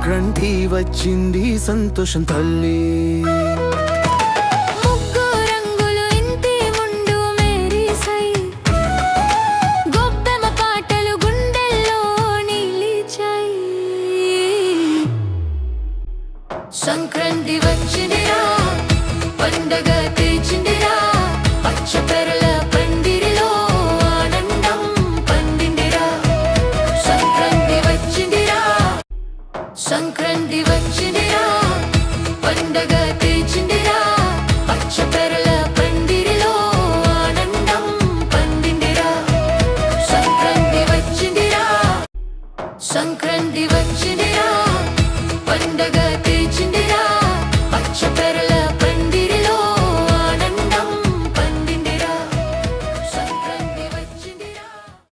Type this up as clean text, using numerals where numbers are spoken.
సంక్రాంతి వచ్చింది సంతోషం తల్లి సంక్రాంతి వచ్చిందిరా పండగ తెచ్చిందిరా పచ్చ పెరల పందిరిలో ఆనందం పండిందిరా సంక్రాంతి వచ్చిందిరా సంక్రాంతి వచ్చిందిరా పండగ తెచ్చిందిరా పచ్చ పెరల పందిరిలో ఆనందం పండిందిరా సంక్రాంతి వచ్చిందిరా సంక్రాంతి వచ్చిందిరా పండగ